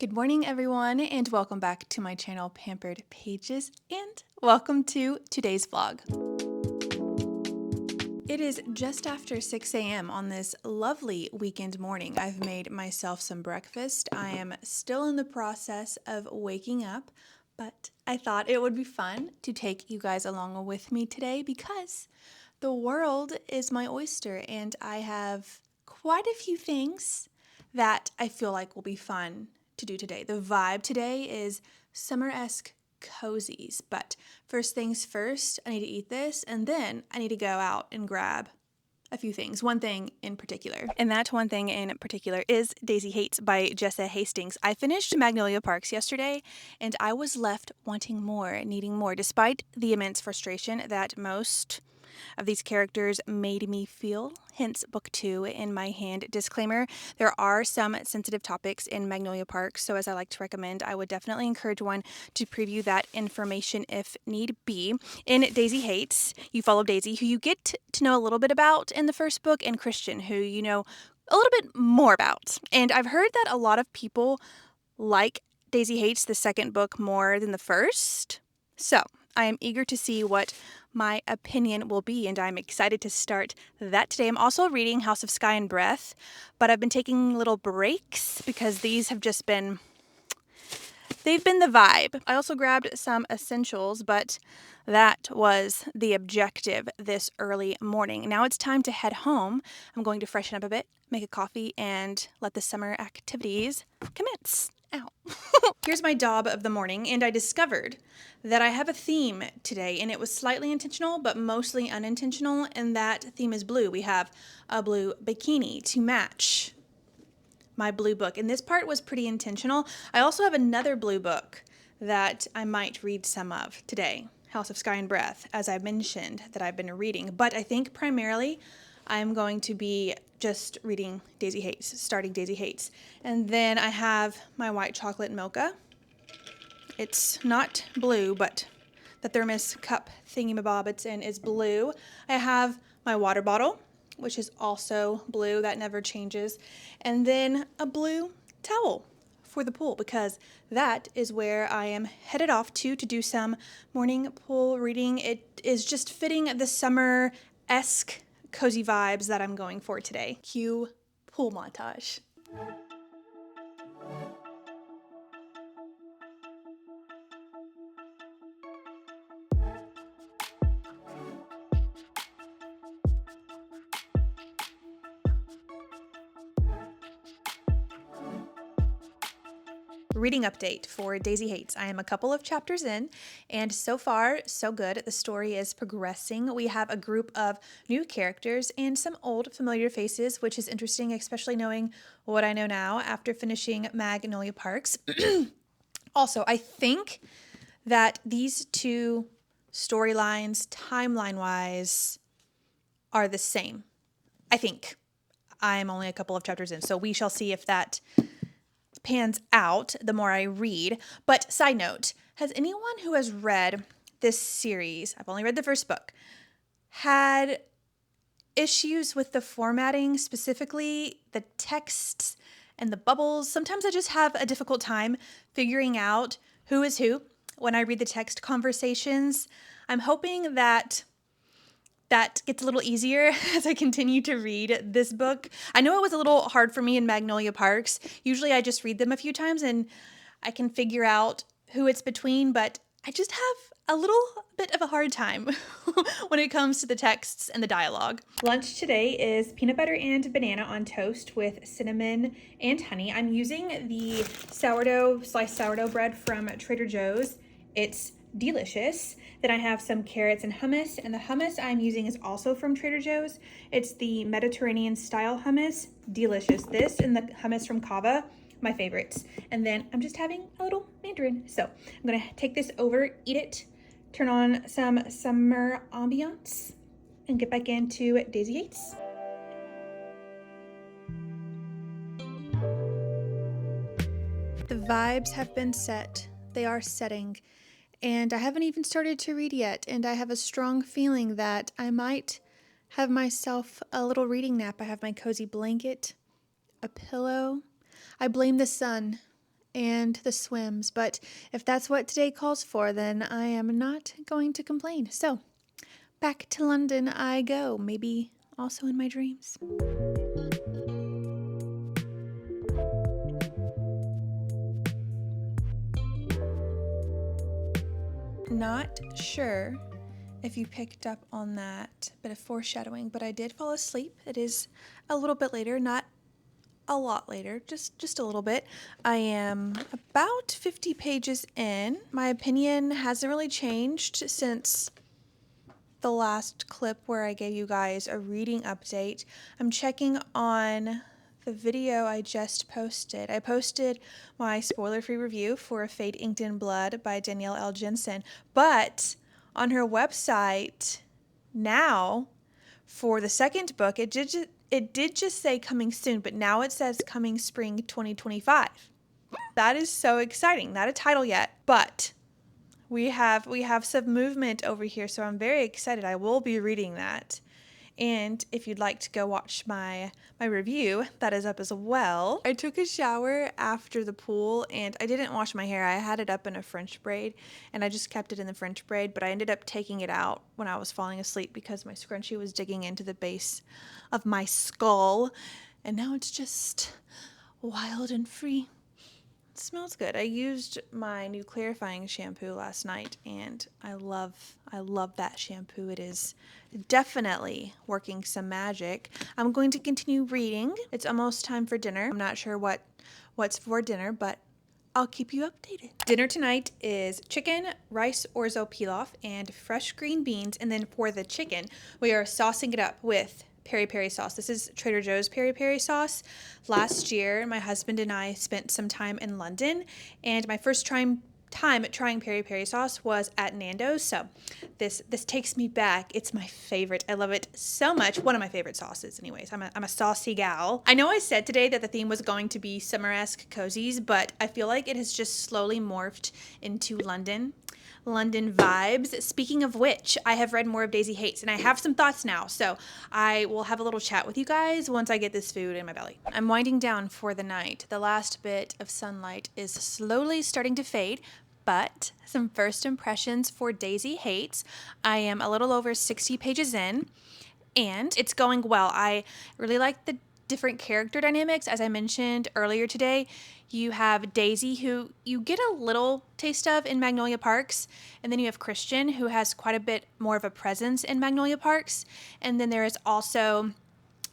Good morning, everyone, and welcome back to my channel, Pampered Pages, and welcome to today's vlog. It is just after 6 a.m. on this lovely weekend morning. I've made myself some breakfast. I am still in the process of waking up, but I thought it would be fun to take you guys along with me today because the world is my oyster, and I have quite a few things that I feel like will be fun to do today. The vibe today is summer-esque cozies, but first things first, I need to eat this, and then I need to go out and grab a few things. One thing in particular. And that one thing in particular is Daisy Hates by Jessa Hastings. I finished Magnolia Parks yesterday, and I was left wanting more, needing more, despite the immense frustration that most of these characters made me feel, hence book 2 in my hand. Disclaimer, there are some sensitive topics in Magnolia Parks, so as I like to recommend, I would definitely encourage one to preview that information if need be. In Daisy Hates, you follow Daisy, who you get to know a little bit about in the first book, and Christian, who you know a little bit more about. And I've heard that a lot of people like Daisy Hates, the second book, more than the first. So I am eager to see what my opinion will be, and I'm excited to start that today. I'm also reading House of Sky and Breath, but I've been taking little breaks because these have just been, they've been the vibe. I also grabbed some essentials, but that was the objective this early morning. Now it's time to head home. I'm going to freshen up a bit, make a coffee, and let the summer activities commence. Ow. Here's my daub of the morning, and I discovered that I have a theme today, and it was slightly intentional, but mostly unintentional, and that theme is blue. We have a blue bikini to match my blue book, and this part was pretty intentional. I also have another blue book that I might read some of today, House of Sky and Breath, as I mentioned that I've been reading, but I think primarily I'm going to be just reading Daisy Hates, starting Daisy Hates. And then I have my white chocolate mocha. It's not blue, but the thermos cup thingamabob it's in is blue. I have my water bottle, which is also blue. That never changes. And then a blue towel for the pool, because that is where I am headed off to do some morning pool reading. It is just fitting the summer-esque cozy vibes that I'm going for today. Cue pool montage. Reading update for Daisy Hates. I am a couple of chapters in, and so far, so good. The story is progressing. We have a group of new characters and some old familiar faces, which is interesting, especially knowing what I know now after finishing Magnolia Parks. Also, I think that these two storylines, timeline-wise, are the same. I think. I'm only a couple of chapters in, so we shall see if that pans out the more I read. But side note, has anyone who has read this series, I've only read the first book, had issues with the formatting, specifically the texts and the bubbles? Sometimes I just have a difficult time figuring out who is who when I read the text conversations. I'm hoping that gets a little easier as I continue to read this book. I know it was a little hard for me in Magnolia Parks. Usually I just read them a few times and I can figure out who it's between, but I just have a little bit of a hard time when it comes to the texts and the dialogue. Lunch today is peanut butter and banana on toast with cinnamon and honey. I'm using the sliced sourdough bread from Trader Joe's. It's delicious. Then I have some carrots and hummus, and the hummus I'm using is also from Trader Joe's. It's the Mediterranean style hummus. Delicious. This and the hummus from Cava, my favorites. And then I'm just having a little mandarin. So I'm gonna take this over, eat it, turn on some summer ambiance, and get back into Daisy Hates. The vibes have been set. They are setting. And I haven't even started to read yet, and I have a strong feeling that I might have myself a little reading nap. I have my cozy blanket, a pillow. I blame the sun and the swims. But if that's what today calls for, then I am not going to complain. So back to London I go, maybe also in my dreams. Not sure if you picked up on that bit of foreshadowing, but I did fall asleep. It is a little bit later, not a lot later, just a little bit. I am about 50 pages in. My opinion hasn't really changed since the last clip where I gave you guys a reading update. I'm checking on the video I just posted. I posted my spoiler-free review for A Fate Inked in Blood by Danielle L. Jensen, but on her website now, for the second book, it did just say coming soon, but now it says coming spring 2025. That is so exciting. Not a title yet, but we have some movement over here, so I'm very excited. I will be reading that. And if you'd like to go watch my review, that is up as well. I took a shower after the pool, and I didn't wash my hair. I had it up in a French braid, and I just kept it in the French braid, but I ended up taking it out when I was falling asleep because my scrunchie was digging into the base of my skull, and now it's just wild and free. It smells good. I used my new clarifying shampoo last night, and I love that shampoo. It is definitely working some magic. I'm going to continue reading. It's almost time for dinner. I'm not sure what's for dinner, but I'll keep you updated. Dinner tonight is chicken, rice orzo pilaf, and fresh green beans. And then for the chicken, we are saucing it up with peri-peri sauce. This is Trader Joe's peri-peri sauce. Last year, my husband and I spent some time in London, and my first time trying peri-peri sauce was at Nando's. So this takes me back. It's my favorite. I love it so much. One of my favorite sauces anyways. I'm a saucy gal. I know I said today that the theme was going to be summer-esque cozies, but I feel like it has just slowly morphed into London vibes. Speaking of which, I have read more of Daisy Hates, and I have some thoughts now, so I will have a little chat with you guys once I get this food in my belly. I'm winding down for the night. The last bit of sunlight is slowly starting to fade, but some first impressions for Daisy Hates. I am a little over 60 pages in, and it's going well. I really like the different character dynamics. As I mentioned earlier today, you have Daisy, who you get a little taste of in Magnolia Parks, and then you have Christian, who has quite a bit more of a presence in Magnolia Parks, and then there is also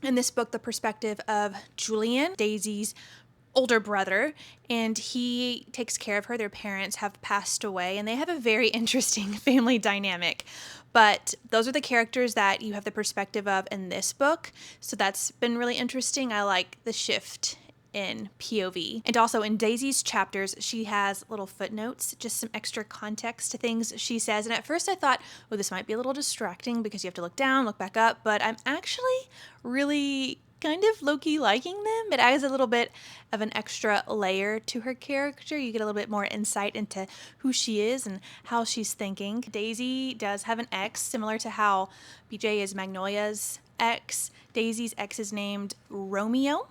in this book the perspective of Julian, Daisy's older brother, and he takes care of her. Their parents have passed away, and they have a very interesting family dynamic. But those are the characters that you have the perspective of in this book, so that's been really interesting. I like the shift in POV. And also in Daisy's chapters, she has little footnotes, just some extra context to things she says. And at first I thought, oh, this might be a little distracting because you have to look down, look back up, but I'm actually really kind of low-key liking them. It adds a little bit of an extra layer to her character. You get a little bit more insight into who she is and how she's thinking. Daisy does have an ex, similar to how BJ is Magnolia's ex. Daisy's ex is named Romeo.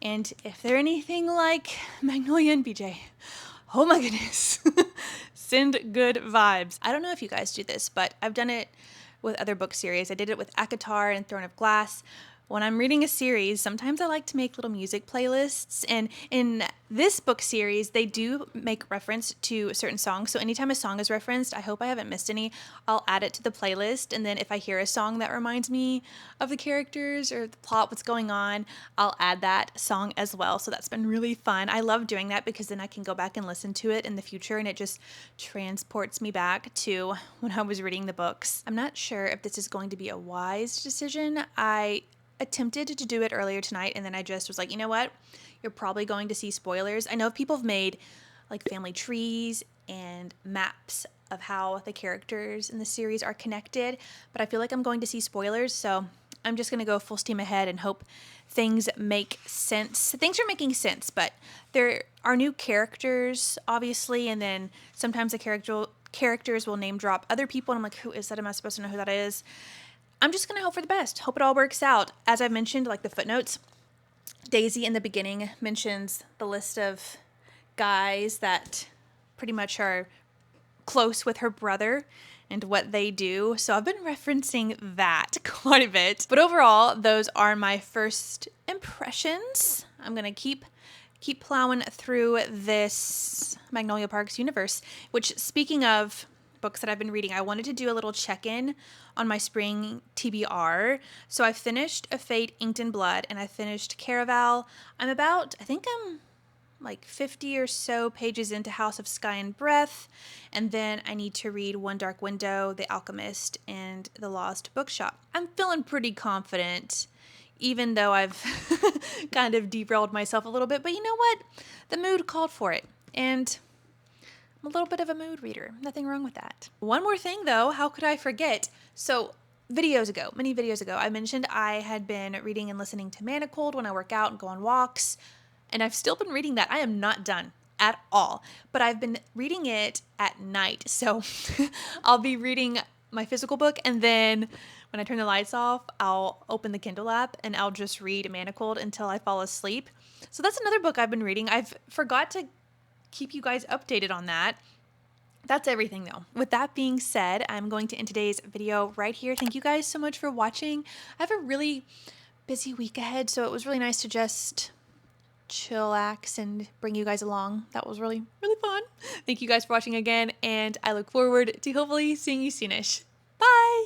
And if they're anything like Magnolia and BJ, oh my goodness, send good vibes. I don't know if you guys do this, but I've done it with other book series. I did it with ACOTAR and Throne of Glass. When I'm reading a series, sometimes I like to make little music playlists, and in this book series, they do make reference to certain songs, so anytime a song is referenced, I hope I haven't missed any, I'll add it to the playlist, and then if I hear a song that reminds me of the characters or the plot, what's going on, I'll add that song as well, so that's been really fun. I love doing that because then I can go back and listen to it in the future, and it just transports me back to when I was reading the books. I'm not sure if this is going to be a wise decision. I attempted to do it earlier tonight, and then I just was like, you know what? You're probably going to see spoilers. I know people have made like family trees and maps of how the characters in the series are connected, but I feel like I'm going to see spoilers, so I'm just going to go full steam ahead and hope things make sense. Things are making sense, but there are new characters, obviously, and then sometimes the characters will name drop other people, and I'm like, who is that? Am I supposed to know who that is? I'm just going to hope for the best. Hope it all works out. As I've mentioned, like the footnotes, Daisy in the beginning mentions the list of guys that pretty much are close with her brother and what they do. So I've been referencing that quite a bit. But overall, those are my first impressions. I'm going to keep plowing through this Magnolia Parks universe, which, speaking of books that I've been reading, I wanted to do a little check-in on my spring TBR. So I finished A Fate Inked in Blood and I finished Caraval. I think I'm like 50 or so pages into House of Sky and Breath, and then I need to read One Dark Window, The Alchemist, and The Lost Bookshop. I'm feeling pretty confident, even though I've kind of derailed myself a little bit, but you know what? The mood called for it, and I'm a little bit of a mood reader. Nothing wrong with that. One more thing though, how could I forget? So many videos ago, I mentioned I had been reading and listening to MANACLED when I work out and go on walks. And I've still been reading that. I am not done at all, but I've been reading it at night. So I'll be reading my physical book, and then when I turn the lights off, I'll open the Kindle app and I'll just read MANACLED until I fall asleep. So that's another book I've been reading. I've forgot to keep you guys updated on that. That's everything though. With that being said, I'm going to end today's video right here. Thank you guys so much for watching. I have a really busy week ahead, so it was really nice to just chillax and bring you guys along. That was really, really fun. Thank you guys for watching again, and I look forward to hopefully seeing you soonish.